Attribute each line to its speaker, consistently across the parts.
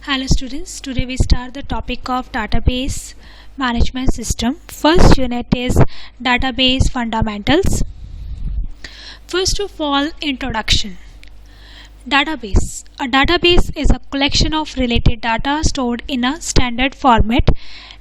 Speaker 1: Hello students, today we start the topic of database management system. First unit is database fundamentals. First of all, introduction. Database. A database is a collection of related data stored in a standard format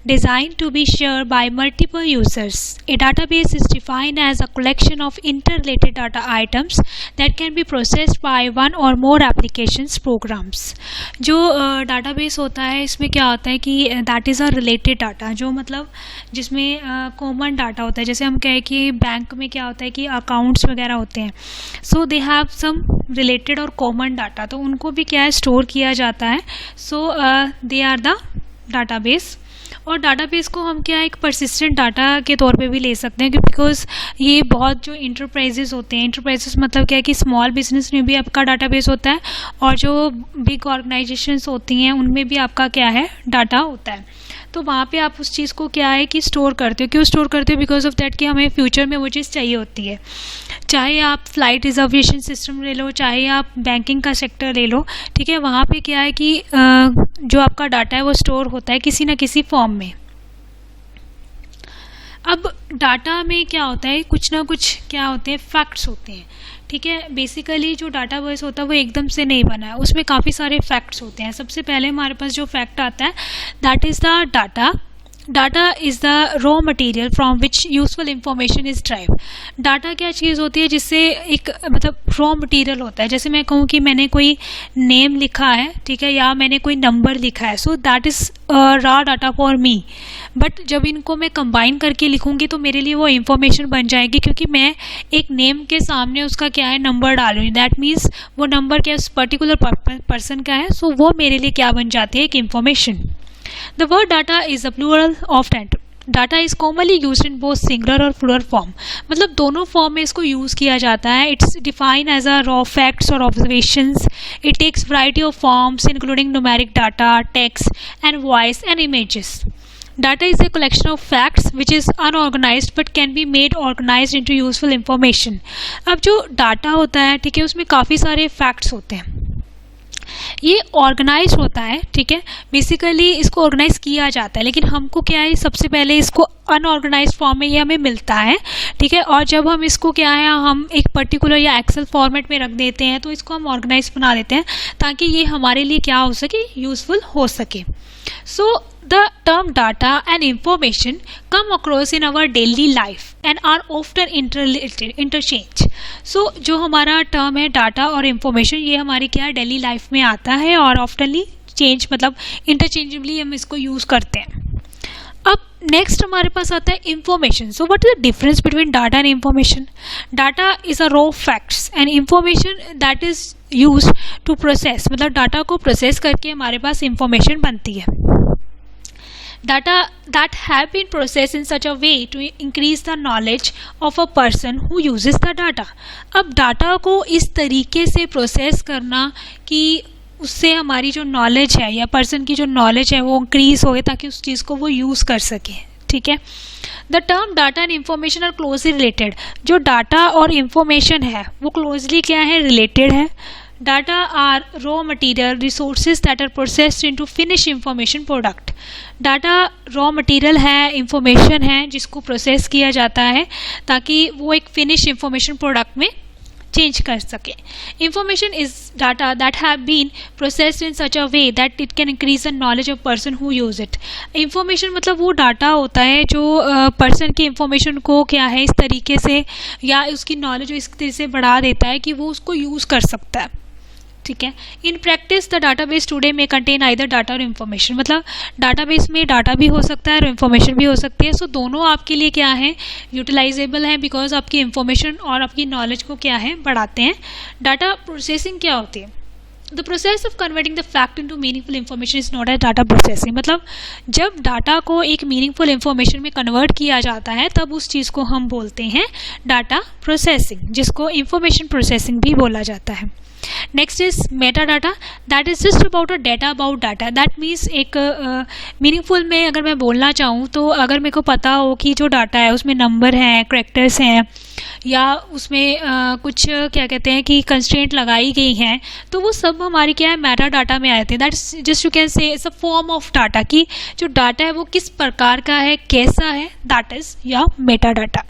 Speaker 1: designed to be shared by multiple users. A database is defined as a collection of interrelated data items that can be processed by one or more applications programs. जो database होता है इसमें क्या होता है कि that is a related data, जो मतलब जिसमें common data होता है. जैसे हम कहें कि बैंक में क्या होता है कि अकाउंट्स वगैरह होते हैं, so they have some related और common data, तो उनको भी क्या है स्टोर किया जाता है. so they are the database. और डाटाबेस को हम क्या एक परसिस्टेंट डाटा के तौर पे भी ले सकते हैं, बिकॉज ये बहुत जो इंटरप्राइजेस होते हैं, इंटरप्राइजेस मतलब क्या है कि स्मॉल बिजनेस में भी आपका डाटाबेस होता है और जो बिग ऑर्गेनाइजेशंस होती हैं उनमें भी आपका क्या है डाटा होता है. तो वहाँ पे आप उस चीज़ को क्या है कि स्टोर करते हो. क्यों स्टोर करते हो? बिकॉज ऑफ दैट कि हमें फ्यूचर में वो चीज़ चाहिए होती है. चाहे आप फ्लाइट रिजर्वेशन सिस्टम ले लो, चाहे आप बैंकिंग का सेक्टर ले लो, ठीक है, वहाँ पे क्या है कि जो आपका डाटा है वो स्टोर होता है किसी ना किसी फॉर्म में. अब डाटा में क्या होता है, कुछ ना कुछ क्या होते हैं, फैक्ट्स होते हैं. ठीक है, बेसिकली जो डाटाबेस होता है वो एकदम से नहीं बना है, उसमें काफ़ी सारे फैक्ट्स होते हैं. सबसे पहले हमारे पास जो फैक्ट आता है that is the data. Data is the raw material from which useful information is drive. Data क्या चीज़ होती है जिससे एक मतलब रॉ मटेरियल होता है. जैसे मैं कहूँ कि मैंने कोई नेम लिखा है, ठीक है, या मैंने कोई नंबर लिखा है, so that is raw data for me. But जब इनको मैं कंबाइन करके लिखूँगी तो मेरे लिए वो इन्फॉर्मेशन बन जाएगी, क्योंकि मैं एक नेम के सामने उसका क्या है नंबर डालूँगी. दैट मीन्स वो नंबर क्या उस पर्टिकुलर पर्सन का है, सो वो मेरे लिए क्या बन जाती है, एक information. The word data is a plural of data is commonly used in both singular और plural form. मतलब दोनों फॉर्म में इसको यूज़ किया जाता है. It's defined as a raw facts or observations. It takes variety of forms including numeric data, text and voice and images. Data is a collection of facts which is unorganized but can be made organized into useful information. अब जो data होता है, ठीक है, उसमें काफ़ी सारे facts होते हैं. ये ऑर्गेनाइज होता है, ठीक है, बेसिकली इसको ऑर्गेनाइज किया जाता है, लेकिन हमको क्या है सबसे पहले इसको अनऑर्गेनाइज फॉर्म में ये हमें मिलता है, ठीक है. और जब हम इसको क्या है हम एक पर्टिकुलर या एक्सेल फॉर्मेट में रख देते हैं तो इसको हम ऑर्गेनाइज बना देते हैं ताकि ये हमारे लिए क्या हो सके, यूजफुल हो सके. सो the term data and information come across in our daily life and are often interchange. So जो हमारा टर्म है डाटा और इंफॉर्मेशन, ये हमारी क्या है डेली लाइफ में आता है और ऑफ्टनली चेंज मतलब इंटरचेंजेबली हम इसको यूज़ करते हैं. अब नेक्स्ट हमारे पास आता है information. So what is the difference between data and information? Data is a raw facts and information that is used to process. मतलब डाटा को प्रोसेस करके हमारे पास इंफॉर्मेशन बनती है. Data that have been processed in such a way to increase the knowledge of a person who uses the data. अब data को इस तरीके से प्रोसेस करना कि उससे हमारी जो नॉलेज है या पर्सन की जो नॉलेज है वो इंक्रीज हो ताकि उस चीज़ को वो यूज़ कर सके. ठीक है, the term data and information are closely related. जो डाटा और इंफॉर्मेशन है वो क्लोजली क्या है, रिलेटेड है. Data are raw material resources that are processed into finished information product. Data raw material है, इंफॉर्मेशन है जिसको प्रोसेस किया जाता है ताकि वो एक फिनिश इंफॉर्मेशन प्रोडक्ट में चेंज कर सके. Information is data that have been processed in such a way that it can increase the knowledge of person who use it. Information मतलब वो डाटा होता है जो पर्सन की इंफॉर्मेशन को क्या है इस तरीके से या उसकी नॉलेज इस तरीके से बढ़ा देता है कि वो उसको यूज़ कर सकता है. ठीक है, in practice the database today में कंटेन आइदर डाटा और इन्फॉर्मेशन. मतलब डाटाबेस में डाटा भी हो सकता है और इन्फॉर्मेशन भी हो सकती है. सो दोनों आपके लिए क्या है, यूटिलाइजेबल है, बिकॉज आपकी इन्फॉर्मेशन और आपकी नॉलेज को क्या है बढ़ाते हैं. डाटा प्रोसेसिंग क्या होती है? The process of converting the fact into meaningful information is not as data processing. मतलब जब डाटा को एक मीनिंगफुल इंफॉर्मेशन में कन्वर्ट किया जाता है तब उस चीज़ को हम बोलते हैं डाटा प्रोसेसिंग, जिसको इंफॉर्मेशन प्रोसेसिंग भी बोला जाता है. Next is Meta data, that is just about a data about data. That means एक मीनिंगफुल में अगर मैं बोलना चाहूँ तो अगर मेरे को पता हो कि जो डाटा है उसमें नंबर हैं, करेक्टर्स हैं, या उसमें कुछ क्या कहते हैं कि कंस्ट्रेंट लगाई गई हैं, तो वो सब हमारी क्या है मेटा डाटा में आते हैं। That is just you can say it's a form of data, कि जो डाटा है वो किस प्रकार का है, कैसा है, दैट इज या Meta data.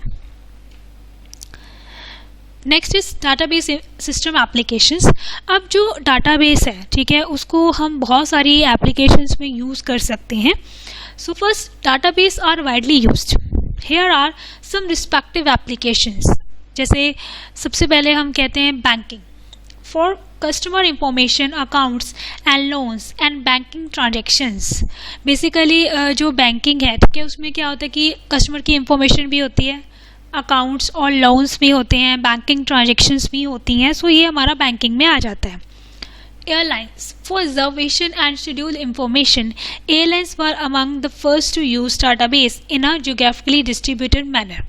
Speaker 1: Next is database system applications. अब जो डाटाबेस है, ठीक है, उसको हम बहुत सारी एप्लीकेशंस में यूज़ कर सकते हैं। So first, database are widely used. Here are some respective applications. जैसे सबसे पहले हम कहते हैं banking, for customer information, accounts and loans and banking transactions. Basically जो बैंकिंग है, ठीक है, उसमें क्या होता है कि कस्टमर की इंफॉर्मेशन भी होती है, अकाउंट्स और लोन्स भी होते हैं, बैंकिंग ट्रांजेक्शन्स भी होती हैं। सो ये हमारा बैंकिंग में आ जाता है। Airlines, for reservation and schedule information, airlines were among the first to use database in a geographically distributed manner.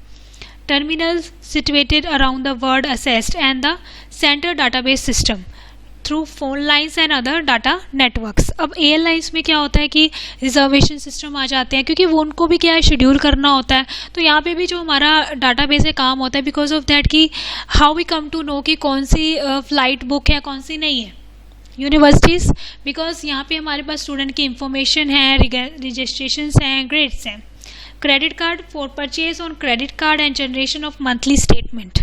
Speaker 1: Terminals situated around the world assessed and the center database system through phone lines and other data networks. अब airlines में क्या होता है कि reservation system आ जाते हैं, क्योंकि वो उनको भी क्या है शेड्यूल करना होता है। तो यहाँ पे भी जो हमारा डाटाबेस है काम होता है, बिकॉज ऑफ दैट कि how we come to know कि कौन सी फ़्लाइट बुक है, कौन सी नहीं है। यूनिवर्सिटीज़, बिकॉज यहाँ पे हमारे पास स्टूडेंट की इंफॉर्मेशन है, रजिस्ट्रेशन हैं, ग्रेड्स हैं। Credit card, for purchase on credit card and generation of monthly statement.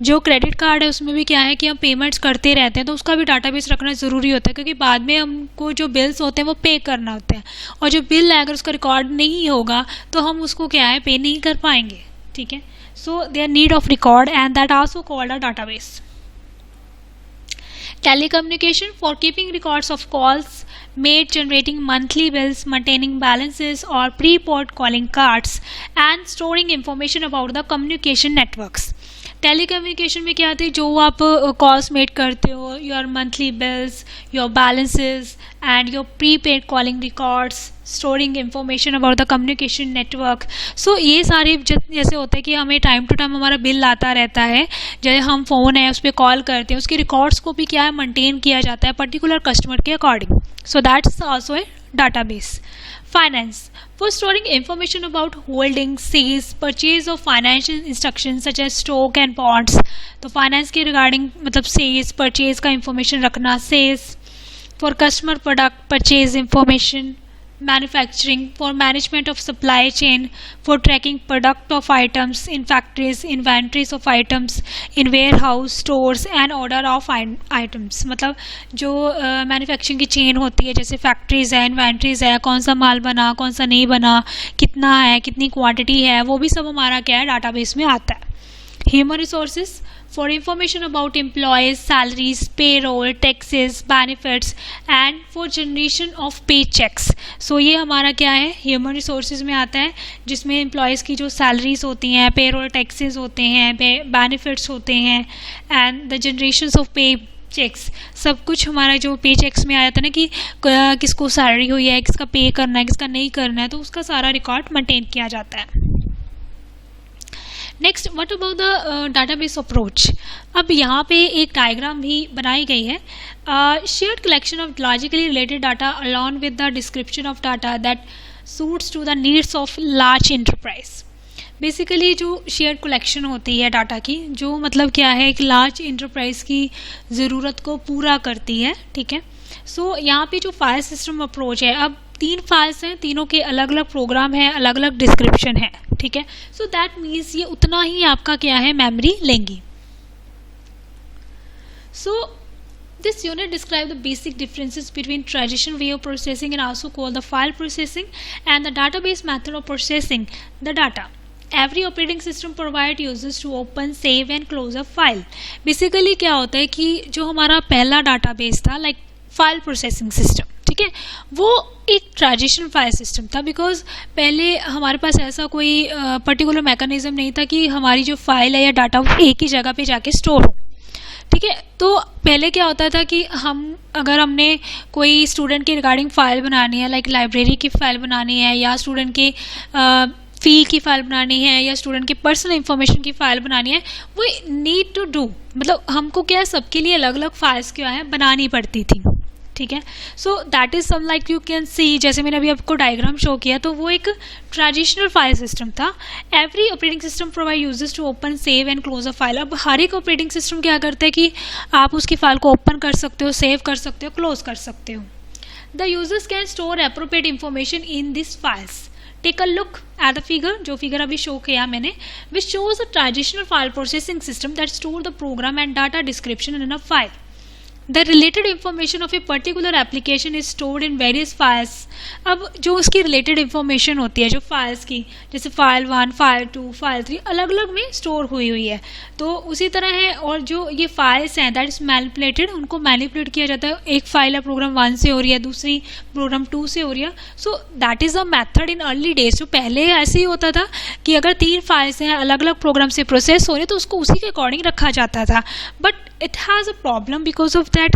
Speaker 1: जो क्रेडिट कार्ड है उसमें भी क्या है कि हम पेमेंट्स करते रहते हैं, तो उसका भी डाटाबेस रखना ज़रूरी होता है, क्योंकि बाद में हमको जो बिल्स होते हैं वो पे करना होता है, और जो बिल है अगर उसका रिकॉर्ड नहीं होगा तो हम उसको क्या है पे नहीं कर पाएंगे, ठीक है। So there need of record and that also called a database. Telecommunication, for keeping records of calls made, generating monthly bills, maintaining balances or pre-port calling cards and storing information about the communication networks. Telecommunication में क्या आती है, जो आप calls made करते हो, your monthly bills, your balances and your prepaid calling records, storing information about the communication network. So ये सारे जैसे होता है कि हमें टाइम टू टाइम हमारा बिल आता रहता है, जैसे हम फ़ोन है उस पर कॉल करते हैं, उसके रिकॉर्ड्स को भी क्या है मेंटेन किया जाता है पर्टिकुलर कस्टमर के according. So that's also a database. Finance, for storing information about holding, sales, purchase of financial instructions such as stock and bonds. तो फाइनेंस के रिगार्डिंग मतलब सेल्स परचेज का इंफॉर्मेशन रखना, sales for customer product purchase information, manufacturing, for management of supply chain, for tracking product of items in factories, inventories of items in warehouse, stores and order of items। मतलब जो manufacturing की chain होती है, जैसे factories है, inventories है, कौन सा माल बना, कौन सा नहीं बना, कितना है, कितनी क्वांटिटी है, वो भी सब हमारा क्या है डाटाबेस में आता है। Human resources, for information about employees, salaries, payroll, taxes, benefits and for generation of paychecks। सो ये हमारा क्या है ह्यूमन रिसोर्सेज में आता है, जिसमें एम्प्लॉयज़ की जो सैलरीज होती हैं, पेरोल टैक्सेस होते हैं, बेनिफिट्स होते हैं एंड द जनरेशन ऑफ पे चेक्स। सब कुछ हमारा जो पे चेक्स में आ जाता है ना कि किसको सैलरी हुई है, किसका पे करना है, किसका नहीं करना है, तो उसका सारा रिकॉर्ड मेंटेन किया जाता है। Next, what about the database approach. अब यहाँ पे एक डायग्राम भी बनाई गई है। Shared collection of logically related data along with the description of data that suits to the needs of large enterprise. Basically जो शेयर्ड कलेक्शन होती है डाटा की, जो मतलब क्या है एक लार्ज एंटरप्राइज की ज़रूरत को पूरा करती है, ठीक है। सो यहाँ पे जो फाइल सिस्टम अप्रोच है, अब 3 फाइल्स हैं, तीनों के अलग अलग प्रोग्राम है, अलग अलग डिस्क्रिप्शन है, ठीक है। सो दैट मीन्स ये उतना ही आपका क्या है मेमोरी लेंगी। So this unit describe the basic differences between traditional way of processing and also called the file processing and the database method of processing the data. Every operating system provide users to open, save and close a file। Basically क्या होता है कि जो हमारा पहला database था like file processing system, ठीक है, वो एक ट्रेडिशनल फाइल सिस्टम था, बिकॉज पहले हमारे पास ऐसा कोई पर्टिकुलर मैकेनिज्म नहीं था कि हमारी जो फाइल है या डाटा वो एक ही जगह पे जाके स्टोर हो, ठीक है। तो पहले क्या होता था कि अगर हमने कोई स्टूडेंट के रिगार्डिंग फ़ाइल बनानी है, लाइक लाइब्रेरी की फ़ाइल बनानी है या स्टूडेंट के फ़ी की फ़ाइल बनानी है या स्टूडेंट की पर्सनल इंफॉर्मेशन की फ़ाइल बनानी है, वो नीड टू डू, मतलब हमको क्या है सबके लिए अलग अलग फाइल्स क्या है बनानी पड़ती थी, ठीक है। So that is some like you can see, जैसे मैंने अभी आपको डायग्राम शो किया, तो वो एक ट्रेडिशनल फाइल सिस्टम था। Every operating system provide users to open, save and close a file. अब हर एक ऑपरेटिंग सिस्टम क्या करते हैं कि आप उसकी फाइल को ओपन कर सकते हो, सेव कर सकते हो, क्लोज कर सकते हो। The users can store appropriate information in this files. Take a look at the figure, जो फिगर अभी शो किया मैंने, which shows a traditional file processing system that store the program and data description in a file. The related information of a particular application is stored in various files। अब जो उसकी related information होती है जो files की, जैसे file 1, file 2, file 3 अलग अलग में store हुई है, तो उसी तरह है। और जो ये files हैं that is manipulated, उनको manipulate किया जाता है। एक फाइल है प्रोग्राम 1 से हो रही है, दूसरी प्रोग्राम 2 से हो रही है। So that is a method in early days. जो पहले ऐसे ही होता था कि अगर 3 फाइल्स हैं अलग अलग प्रोग्राम से प्रोसेस हो रही है तो उसको उसी के अकॉर्डिंग रखा जाता था। But it has a problem because of that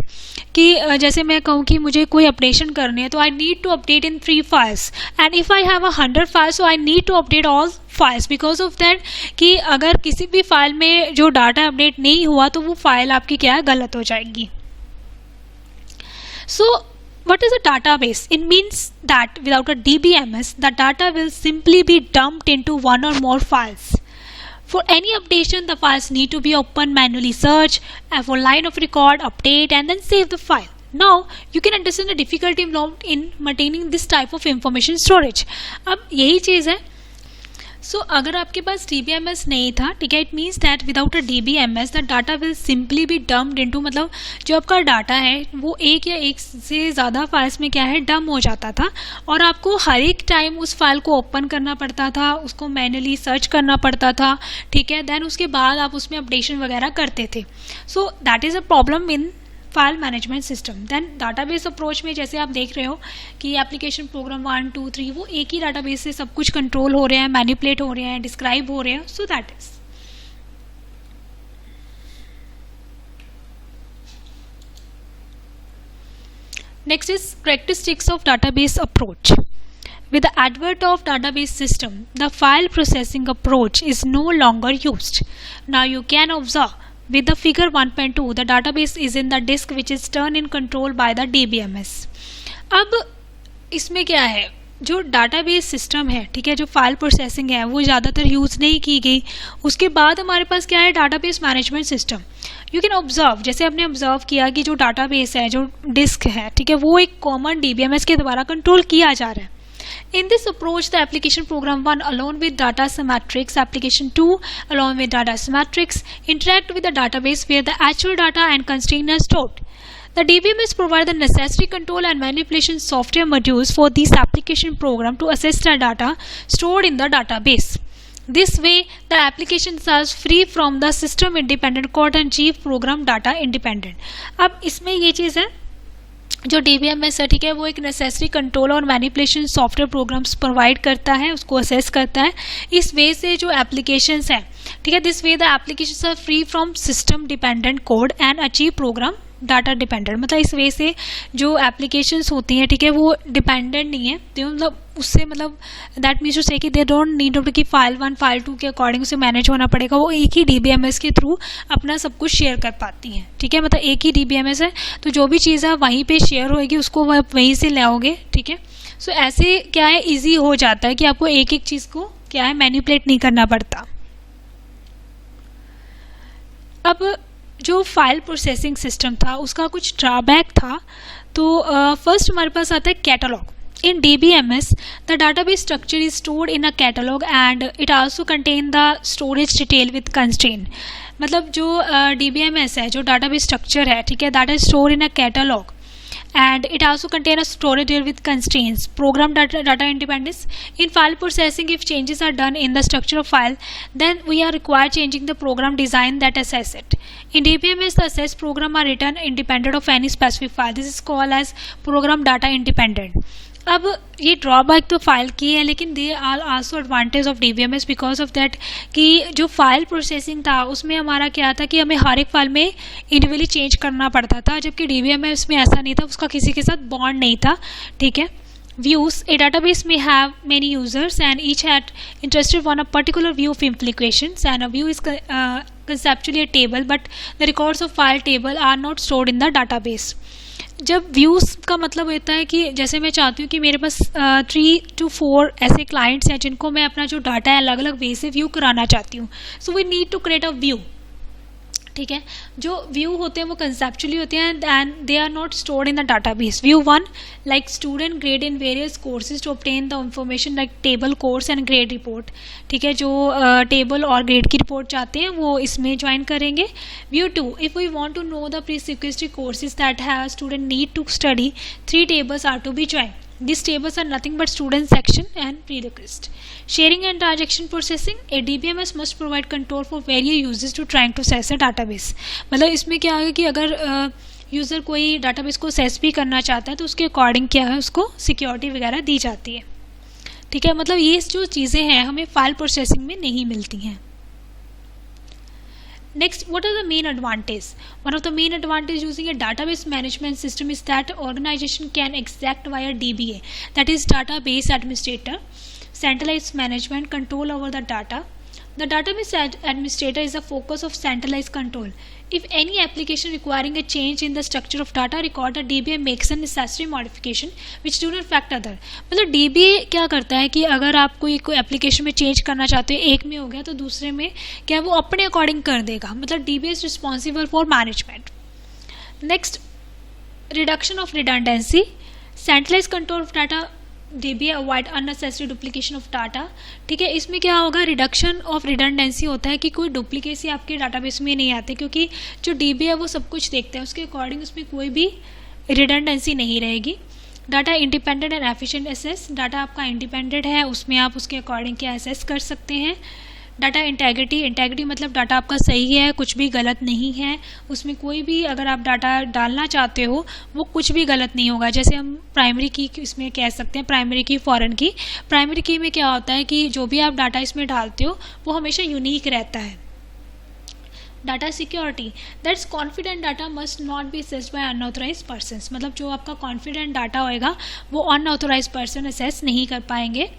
Speaker 1: कि जैसे मैं कहूँ कि मुझे कोई अपडेशन करनी है तो I need to update in 3 files, and if I have 100 files so I need to update all files because of that कि अगर किसी भी फाइल में जो डाटा अपडेट नहीं हुआ तो वो फाइल आपकी क्या है गलत हो जाएगी। सो what is a database? It means that without a DBMS, the data will simply be dumped into one or more files. For any updation, the files need to be opened, manually search, for line of record, update, and then save the file. Now, you can understand the difficulty involved in maintaining this type of information storage. अब यही चीज़ है। सो अगर आपके पास DBMS नहीं था, ठीक है, it means that without a DBMS the data will simply be dumped into, मतलब जो आपका डाटा है वो एक या एक से ज़्यादा फाइल्स में क्या है डम हो जाता था, और आपको हर एक टाइम उस फाइल को ओपन करना पड़ता था, उसको मैनुअली सर्च करना पड़ता था, ठीक है। देन उसके बाद आप उसमें अपडेशन वगैरह करते थे। So that is a problem in file management system. Then database approach में जैसे आप देख रहे हो कि एप्लीकेशन प्रोग्राम 1, 2, 3 वो एक ही डाटाबेस से सब कुछ कंट्रोल हो रहे हैं, मैनिपुलेट हो रहे हैं, डिस्क्राइब हो रहे हैं। सो that is next is characteristics of database approach. With the advent of database system, the file processing approach is no longer used. Now you can observe with the figure 1.2, the database is in the disk which is turned in control by the DBMS. अब इसमें क्या है, जो database system है, ठीक है, जो file processing है वो ज़्यादातर यूज़ नहीं की गई। उसके बाद हमारे पास क्या है, database management system. You can observe, जैसे आपने ऑब्जर्व किया कि जो डाटाबेस है, जो डिस्क है, ठीक है, वो एक कॉमन DBMS के द्वारा कंट्रोल किया जा रहा है। In this approach, the application program 1 along with data symmetrics, application 2 along with data symmetrics interact with the database where the actual data and constraints are stored. The DBMS provide the necessary control and manipulation software modules for this application program to assess the data stored in the database. This way, the application is free from the system independent code and chief program data independent. अब इसमें ये चीज़ है, जो DBMS है, ठीक है, वो एक नेसेसरी कंट्रोल और मैनिपुलेशन सॉफ्टवेयर प्रोग्राम्स प्रोवाइड करता है, उसको असेस करता है। इस वे से जो एप्लीकेशंस हैं, ठीक है, this way the applications are free from system dependent code and achieve program data dependent. मतलब इस वे से जो एप्लीकेशंस होती हैं, ठीक है, वो डिपेंडेंट नहीं है, तो मतलब उससे मतलब दैट मीन्स टू से कि दे डोंट नीड टू कि फाइल 1 फाइल 2 के अकॉर्डिंग उसे मैनेज होना पड़ेगा, वो एक ही DBMS के थ्रू अपना सब कुछ शेयर कर पाती हैं, ठीक है। मतलब एक ही DBMS है तो जो भी चीज़ है वहीं पे शेयर होएगी, उसको आप वहीं से लाओगे, ठीक है। सो ऐसे क्या है, ईजी हो जाता है कि आपको एक एक चीज़ को क्या है मैनिपुलेट नहीं करना पड़ता। अब जो फाइल प्रोसेसिंग सिस्टम था उसका कुछ ड्रॉबैक था। तो फर्स्ट हमारे पास आता है catalogue. In DBMS, the database structure is stored in a catalog and it also contain the storage detail with constraint. मतलब जो DBMS है, जो database structure है, ठीक है, that is stored in a catalog and it also contain a storage detail with constraints. Program data independence. In file processing, if changes are done in the structure of file, then we are required changing the program design that assess it. In DBMS, the assessed program are written independent of any specific file. This is called as program data independent. अब ये drawback तो file की है, लेकिन they are also advantage of DBMS because of that कि जो file processing था उसमें हमारा क्या था कि हमें हर एक फाइल में इंडिविजुअली चेंज करना पड़ता था, जबकि DBMS में ऐसा नहीं था, उसका किसी के साथ बॉन्ड नहीं था, ठीक है। views, a database may have many users and each had interested on a particular view of implications, and a view is conceptually a table but the records of file table are not stored in the database. जब views का मतलब होता है कि जैसे मैं चाहती हूँ कि मेरे पास 3 to 4 ऐसे क्लाइंट्स हैं जिनको मैं अपना जो डाटा है अलग अलग वे से व्यू कराना चाहती हूँ, so we need to create a view. ठीक है, जो व्यू होते हैं वो कंसेप्चुअली होते हैं and they are not stored in the database. View 1 like student grade in various courses to obtain the information like table, course and grade report. ठीक है, जो टेबल और ग्रेड की रिपोर्ट चाहते हैं वो इसमें ज्वाइन करेंगे. View 2, if we want to know the prerequisite courses that have student need to study, 3 tables are to be joined. These tables are nothing but student section and prerequisite. Sharing and transaction processing, a DBMS must provide control for various users to trying to access a database. मतलब इसमें क्या है कि अगर user कोई database को access भी करना चाहता है तो उसके अकॉर्डिंग क्या है उसको सिक्योरिटी वगैरह दी जाती है. ठीक है, मतलब ये जो चीज़ें हैं हमें फाइल प्रोसेसिंग में नहीं मिलती हैं. Next, what are the main advantages? One of the main advantages using a database management system is that organization can extract via DBA, that is database administrator, centralized management control over the data. The database administrator is the focus of centralized control. If any application requiring a change in the structure of data record, the DBA makes a necessary modification which do not affect other. मतलब DBA क्या करता है कि अगर आप कोई application में change करना चाहते हो, एक में हो गया तो दूसरे में क्या वो अपने अकॉर्डिंग कर देगा. मतलब DBA is responsible for management. Next, reduction of redundancy, centralized control of data. DBA avoid unnecessary duplication of data. ठीक है, इसमें क्या होगा, रिडक्शन ऑफ रिडंडेंसी होता है कि कोई डुप्लीकेसी आपके डाटाबेस में नहीं आती, क्योंकि जो DBA है वो सब कुछ देखता है, उसके अकॉर्डिंग उसमें कोई भी रिडंडेंसी नहीं रहेगी. Data independent and efficient access, data आपका इंडिपेंडेंट है, उसमें आप उसके अकॉर्डिंग क्या एसेस कर सकते हैं. डाटा इंटेग्रिटी मतलब डाटा आपका सही है, कुछ भी गलत नहीं है, उसमें कोई भी अगर आप डाटा डालना चाहते हो वो कुछ भी गलत नहीं होगा. जैसे हम प्राइमरी की इसमें कह सकते हैं, प्राइमरी की फॉरेन की. प्राइमरी की में क्या होता है कि जो भी आप डाटा इसमें डालते हो वो हमेशा यूनिक रहता है. Data security, that's confident data must not be accessed by unauthorise persons. मतलब जो आपका कॉन्फिडेंट डाटा होएगा वो अनऑथोराइज पर्सन असेस नहीं कर पाएंगे.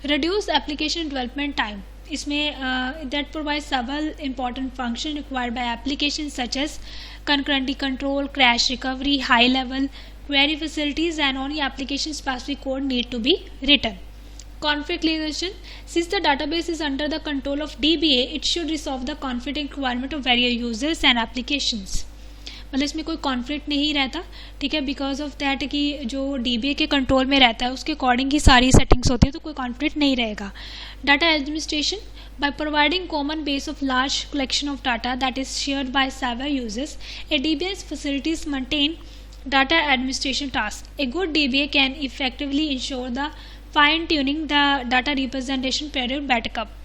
Speaker 1: रिड्यूस एप्लीकेशन डेवलपमेंट टाइम, इसमें that provides several important functions required by applications such as concurrency control, crash recovery, high level query facilities, and only application specific code need to be written. Conflict resolution, since the database is under the control of DBA, it should resolve the conflict requirement of various users and applications. मतलब इसमें कोई conflict नहीं रहता. ठीक है, because of that कि जो DBA के कंट्रोल में रहता है उसके अकॉर्डिंग ही सारी सेटिंग्स होती है, तो कोई कॉन्फ्लिक्ट नहीं रहेगा. Data administration, by providing common base of large collection of data that is shared by several users, a DBA's facilities maintain data administration tasks. A good DBA can effectively ensure the fine tuning the data representation period backup.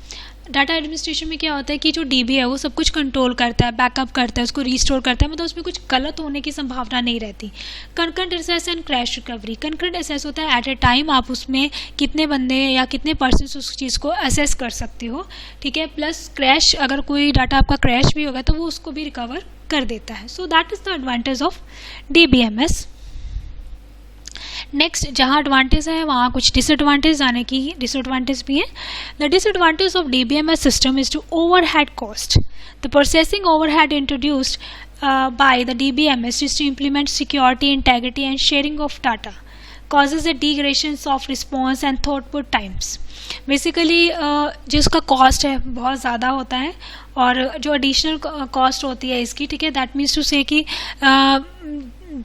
Speaker 1: Data administration में क्या होता है कि जो DBA है वो सब कुछ कंट्रोल करता है, बैकअप करता है, उसको रीस्टोर करता है, मतलब उसमें कुछ गलत होने की संभावना नहीं रहती. Concurrent access and crash recovery, concurrent access होता है एट ए टाइम आप उसमें कितने बंदे या कितने पर्सन उस चीज़ को असेस कर सकते हो. ठीक है, प्लस क्रैश, अगर कोई डाटा आपका क्रैश भी होगा तो वो उसको भी रिकवर कर देता है. So that is the advantage of DBMS. Next, जहाँ एडवांटेज है वहाँ कुछ डिसएडवांटेज आने की डिसएडवांटेज भी है. The disadvantage of DBMS system is to overhead cost. The processing overhead introduced by the DBMS is to implement security, integrity and sharing of data causes a degradation of response and throughput times. Basically जिसका cost है बहुत ज़्यादा होता है और जो additional cost होती है इसकी, ठीक है, दैट मीन्स टू से कि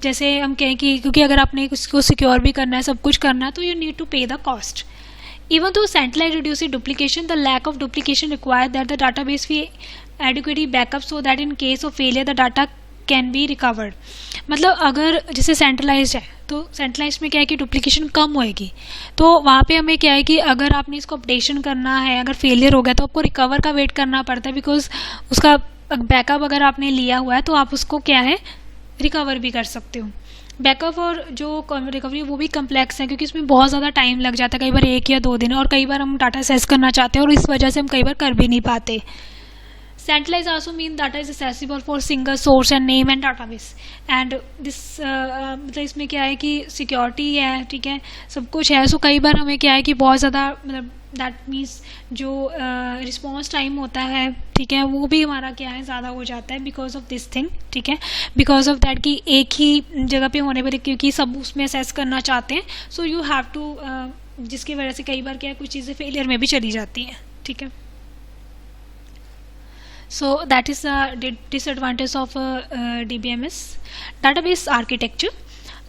Speaker 1: जैसे हम कहें कि क्योंकि अगर आपने उसको सिक्योर भी करना है, सब कुछ करना है, तो यू नीड टू पे the cost. Even though centralized reduces duplication, the lack of duplication requires that the database be adequately backup so that in case of failure the data can be recovered. मतलब अगर जैसे centralised है तो centralised में क्या है कि duplication कम होएगी, तो वहाँ पे हमें क्या है कि अगर आपने इसको अपडेशन करना है, अगर फेलियर हो गया तो आपको रिकवर का वेट करना पड़ता है, बिकॉज उसका बैकअप अगर आपने लिया हुआ है तो आप उसको क्या है रिकवर भी कर सकते हो. बैकअप और जो रिकवरी वो भी कम्प्लेक्स है क्योंकि इसमें बहुत ज़्यादा टाइम लग जाता है, कई बार 1 या 2 दिन, और कई बार हम डाटा सेस करना चाहते हैं और इस वजह से हम कई बार कर भी नहीं पाते. Centralized also mean data is accessible for single source and name and database. And this मतलब इसमें क्या है कि सिक्योरिटी है, ठीक है, सब कुछ है. सो कई बार हमें क्या है कि बहुत ज़्यादा मतलब दैट मीन्स जो रिस्पॉन्स टाइम होता है, ठीक है, वो भी हमारा क्या है ज़्यादा हो जाता है बिकॉज ऑफ दिस थिंग, ठीक है, बिकॉज ऑफ दैट कि एक ही जगह पे होने पर क्योंकि सब उसमें असेस करना चाहते हैं. सो यू हैव टू जिसकी वजह से कई बार क्या है कुछ चीज़ें फेलियर में भी चली जाती हैं, ठीक है. So that is the disadvantage of DBMS. Database architecture.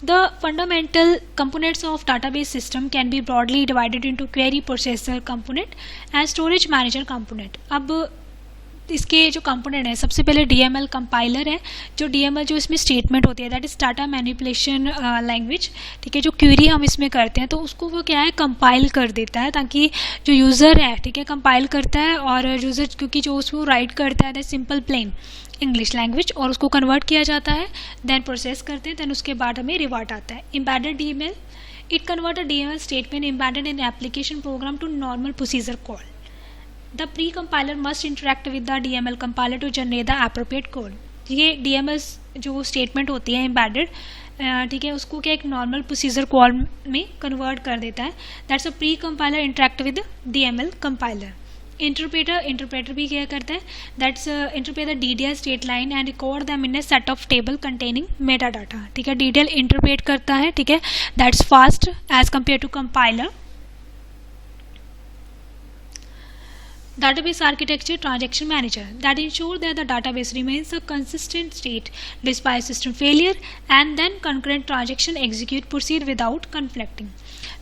Speaker 1: The fundamental components of database system can be broadly divided into query processor component and storage manager component. अब इसके जो कंपोनेंट है, सबसे पहले DML कंपाइलर है. जो DML जो इसमें स्टेटमेंट होती है that is data manipulation language, ठीक है, जो क्वेरी हम इसमें करते हैं तो उसको वो क्या है कंपाइल कर देता है ताकि जो यूज़र है, ठीक है, कंपाइल करता है और यूज़र क्योंकि जो उसको राइट करता है that simple plain English language और उसको कन्वर्ट किया जाता है, देन प्रोसेस करते हैं, देन उसके बाद हमें रिवर्ट आता है. Embedded DML, it convert a DML statement embedded in application program to normal procedure call. The pre-compiler must interact with the DML compiler to generate the appropriate code. ये DML जो statement होती है embedded, ठीक है, उसको क्या एक normal procedure call में कन्वर्ट कर देता है. That's a pre compiler interact with DML compiler. Interpreter भी क्या करता है, that's interpret the DDL statement and record them in a set of table containing meta data, ठीक है. DDL इंटरप्रेट करता है, ठीक है, that's fast as compare to compiler. Database architecture transaction manager that ensure that the database remains a consistent state despite system failure and then concurrent transaction proceed without conflicting.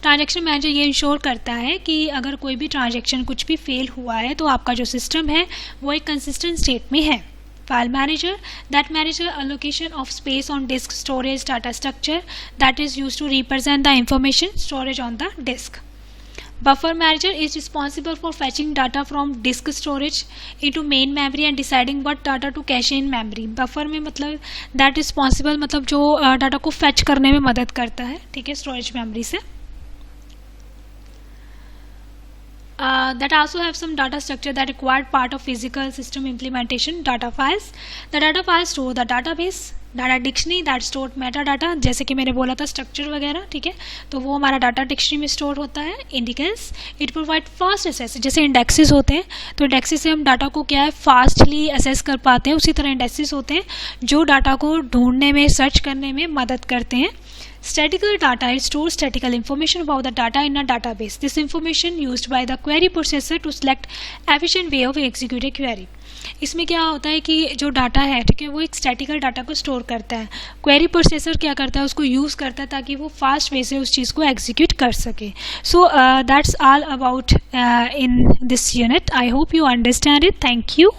Speaker 1: Transaction manager ये ensure करता है कि अगर कोई भी transaction कुछ भी fail हुआ है तो आपका जो सिस्टम है वो एक कंसिस्टेंट स्टेट में है. File manager that manages allocation of space on disk storage data structure that is used to represent the information storage on the disk. Buffer manager is responsible for fetching data from disk storage into main memory and deciding what data to cache in memory. Buffer में मतलब that responsible मतलब जो data को fetch करने में मदद करता है, ठीक है, storage memory से. That also have some data structure that required part of physical system implementation. Data files. The data files store the database. Data dictionary that store Meta data, जैसे कि मैंने बोला था स्ट्रक्चर वगैरह, ठीक है, तो वो हमारा डाटा डिक्शनरी में स्टोर होता है. Indices it provide fast access, जैसे इंडेक्सेस होते हैं तो इंडेक्सेस से हम डाटा को क्या है फास्टली एसेस कर पाते हैं, उसी तरह इंडेक्सेस होते हैं जो डाटा को ढूंढने में सर्च करने में मदद करते हैं. Statistical data, it stores statistical information about the data in a database. This information used by the query processor to select efficient way of execute a query. इसमें क्या होता है कि जो डाटा है, ठीक है, वो एक स्टैटिकल डाटा को स्टोर करता है. क्वेरी प्रोसेसर क्या करता है, उसको यूज़ करता है ताकि वो फास्ट वे से उस चीज़ को एग्जीक्यूट कर सके. So that's all about in this unit. I hope you understand it. Thank you.